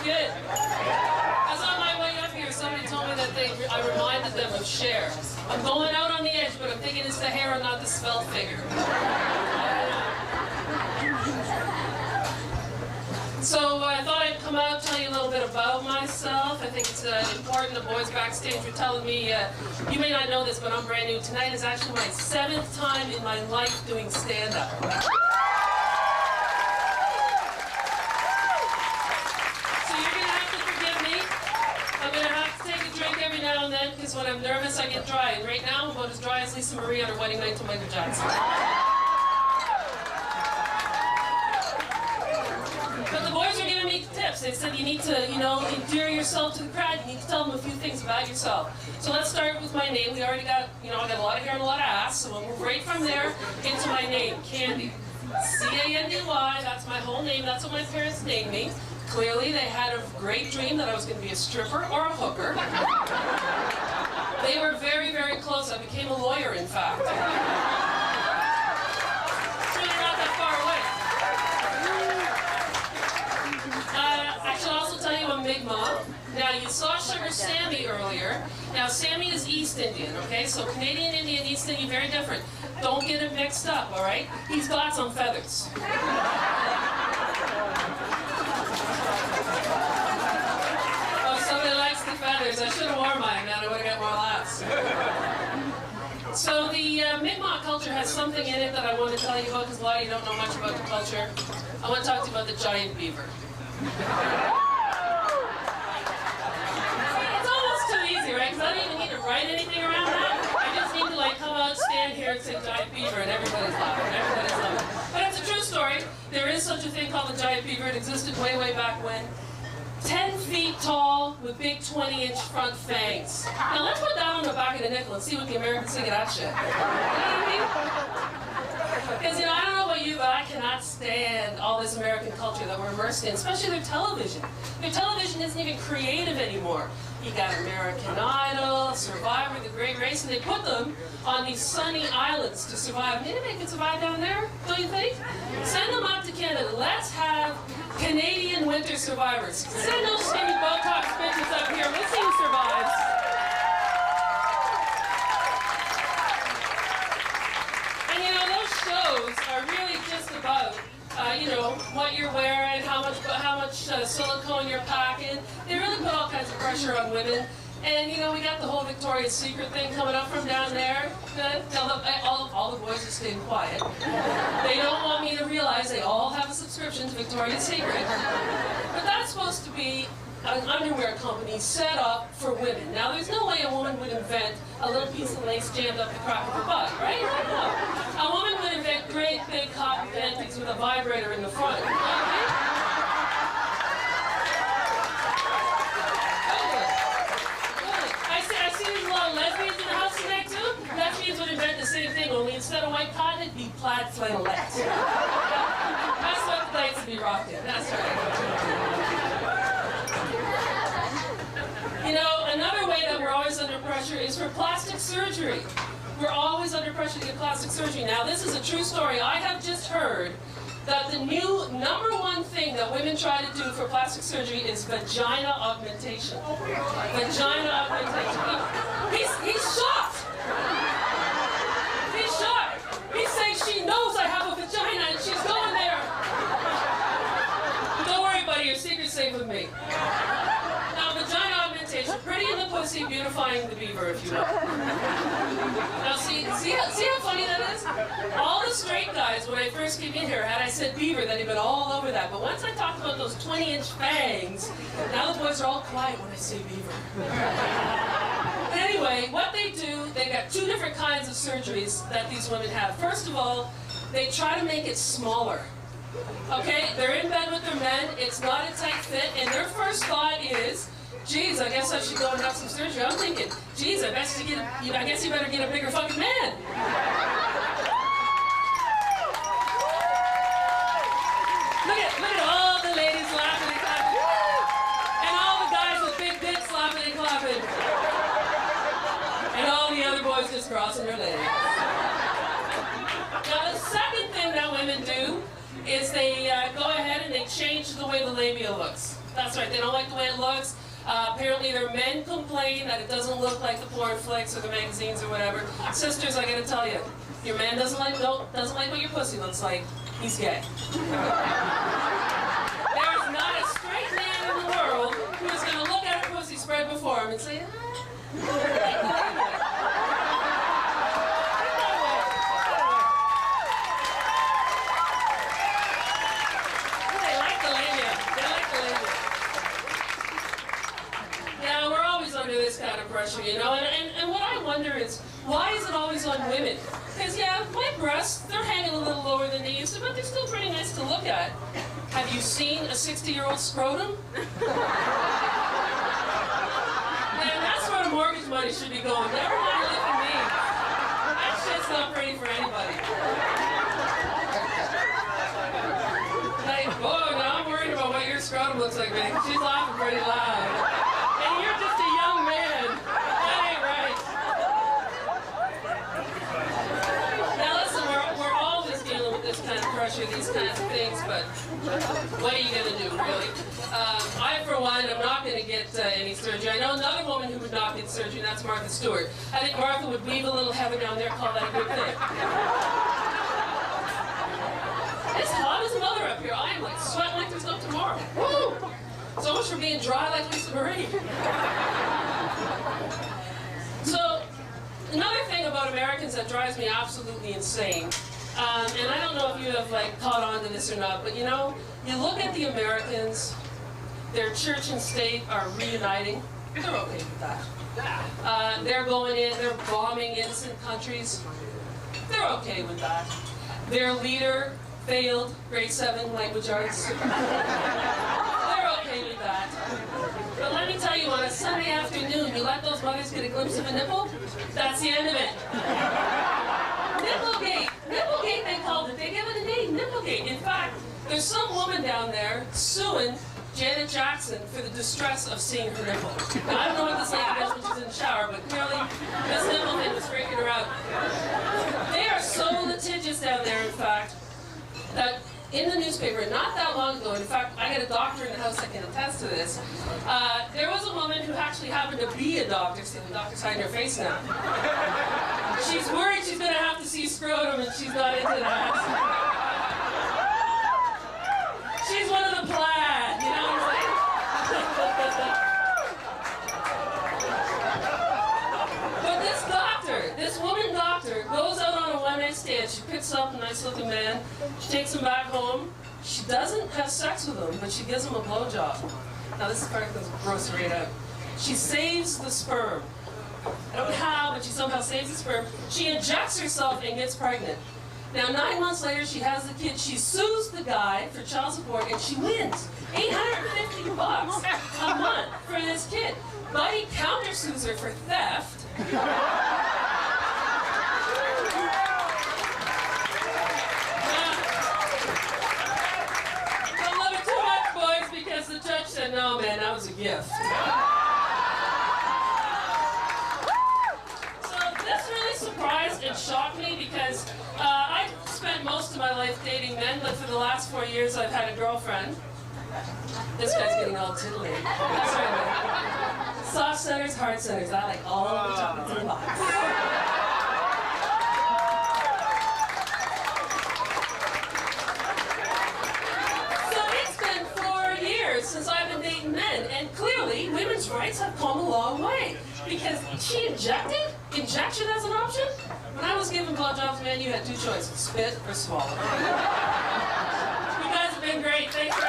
good. As on my way up here, somebody told me that I reminded them of Cher. I'm going out on the edge, but I'm thinking it's the hair and not the svelte figure. So I thought I'd come out and tell you a little bit about myself. I think it's important. The boys backstage were telling me, you may not know this, but I'm brand new. Tonight is actually my 7th time in my life doing stand-up. So you're going to have to forgive me. I'm going to have to take a drink every now and then, because when I'm nervous, I get dry. And right now, I'm about as dry as Lisa Marie on her wedding night to Michael Jackson. But the boys are giving me tips. They said you need to, endear yourself to the crowd. You need to tell them a few things about yourself. So let's start with my name. We already got, I got a lot of hair and a lot of ass. So we'll move right from there into my name, Candy. C-A-N-D-Y. That's my whole name. That's what my parents named me. Clearly, they had a great dream that I was going to be a stripper or a hooker. They were very, very close. I became a lawyer, in fact. It's really not that far away. I should also tell you I'm Mi'kmaq. Now, you saw Sugar Sammy earlier. Now, Sammy is East Indian, okay? So Canadian Indian, East Indian, very different. Don't get it mixed up, all right? He's got some feathers. Oh, somebody likes the feathers. I should have worn mine, man. I would have got more laughs. So the Mi'kmaq culture has something in it that I want to tell you about, because a lot of you don't know much about the culture. I want to talk to you about the giant beaver. It's almost too easy, right? Because I don't even need to write anything around that. I just need to come out, stand here, and say giant beaver, and everybody's laughing. Everybody's laughing. But it's a true story. There is such a thing called the giant beaver. It existed way, way back when. 10 feet tall with big 20-inch front fangs. Now let's put that on the back of the nickel and see what the Americans think of that shit. You know what I mean? Because, I don't know about you, but I cannot stand all this American culture that we're immersed in, especially their television. Their television isn't even creative anymore. You got American Idol, Survivor, The Great Race, and they put them on these sunny islands to survive. Maybe they could survive down there, don't you think? Send them up to Canada. Let's have Canadian winter survivors. Send those skinny Botox bitches up here. We'll see who survives. And those shows are really just about, what you're wearing, how much silicone you're packing. They really put all kinds of pressure on women. And, we got the whole Victoria's Secret thing coming up from down there. Tell them, all the boys are staying quiet. They don't want me to realize they all have a subscription to Victoria's Secret. But that's supposed to be an underwear company set up for women. Now, there's no way a woman would invent a little piece of lace jammed up the crack of her butt, right? No. A woman would invent great big cotton panties with a vibrator in the front. I see there's a lot of lesbians in the house tonight, too. Lesbians would invent the same thing, only instead of white cotton, it'd be plaid flannelette. That's what the nights would be rocked in. That's right. Another way that we're always under pressure is for plastic surgery. We're always under pressure to get plastic surgery. Now, this is a true story. I have just heard that the new #1 thing that women try to do for plastic surgery is vagina augmentation. Vagina augmentation. He's shocked. He's shocked. He's saying she knows I have a vagina and she's going there. Don't worry, buddy. Your secret's safe with me. Now, vagina augmentation, pretty in the pussy, beautifying the beaver, if you will. Now, see how funny that is? All the straight guys, when I first came in here, had I said beaver, they'd have been all over that. But once I talked about those 20-inch fangs, now the boys are all quiet when I say beaver. Anyway, what they do, they got 2 different kinds of surgeries that these women have. First of all, they try to make it smaller. Okay, they're in bed with their men, it's not a tight fit, and their first thought is, geez, I guess I should go and have some surgery. I'm thinking, geez, I guess you better get a bigger fucking man. Look at all the ladies laughing and clapping. And all the guys with big dicks laughing and clapping. And all the other boys just crossing their legs. Now, the second thing that women do is they go ahead and they change the way the labia looks. That's right, they don't like the way it looks. Apparently their men complain that it doesn't look like the porn flicks or the magazines or whatever. Sisters, I gotta tell you, your man doesn't like what your pussy looks like. He's gay. There is not a straight man in the world who is going to look at a pussy spread before him and say, They like the labia. They like the labia. Yeah, we're always under this kind of pressure, you know, and what I wonder is, why is it always on women? Because, yeah, my breasts, they're hanging a little lower than they used to, but they're still pretty nice to look at. Have you seen a 60-year-old scrotum? Man, that's where the mortgage money should be going. Never mind looking me. That shit's not pretty for anybody. Like, oh, now I'm worried about what your scrotum looks like, man. She's laughing pretty loud. And you're just a young man. That ain't right. This kind of pressure, these kinds of things, but what are you going to do, really? I, for one, am not going to get any surgery. I know another woman who would not get surgery, and that's Martha Stewart. I think Martha would weave a little heather down there and call that a good thing. It's hot as mother up here. I am like sweating like there's no tomorrow. Woo! So much for being dry like Lisa Marie. So, another thing about Americans that drives me absolutely insane, and I don't know if you have like caught on to this or not, but you know, you look at the Americans, their church and state are reuniting. They're okay with that. They're going in, they're bombing innocent countries. They're okay with that. Their leader failed grade 7 language arts. They're okay with that. But let me tell you, on a Sunday afternoon, you let those mothers get a glimpse of a nipple, that's the end of it. Nipplegate. Nipplegate, they called it. They gave it a name, Nipplegate. In fact, there's some woman down there suing Janet Jackson for the distress of seeing her nipple. Now, I don't know what this lady does when she's in the shower, but clearly this nipple thing was freaking her out. They are so litigious down there, in fact, that in the newspaper, not that long ago, in fact, I got a doctor in the house that can attest to this, there was a woman who actually happened to be a doctor, see the doctor's hiding her face now. She's worried she's going to have to see scrotum, and she's not into that. She's one of the plaid, you know what I'm saying? But this doctor, this woman doctor, goes out on a one-night stand. She picks up a nice-looking man. She takes him back home. She doesn't have sex with him, but she gives him a blowjob. Now, this is part that gross right out. She saves the sperm. I don't know how, but she somehow saves the sperm. She injects herself and gets pregnant. Now, 9 months later, she has the kid. She sues the guy for child support, and she wins $850 a month for this kid. But he countersues her for theft. Don't love it too much, boys, because the judge said, no, man, that was a gift. Surprised and shocked me because I spent most of my life dating men, but for the last 4 years I've had a girlfriend. This guy's getting all tiddly. That's right, man. Soft centers, hard centers. I like all the chocolates in the box. So it's been 4 years since I've been dating men, and clearly women's rights have come a long way. Because she injected? Injection as an option? When I was giving blowjobs, man, you had 2 choices, spit or swallow. You guys have been great. Thanks for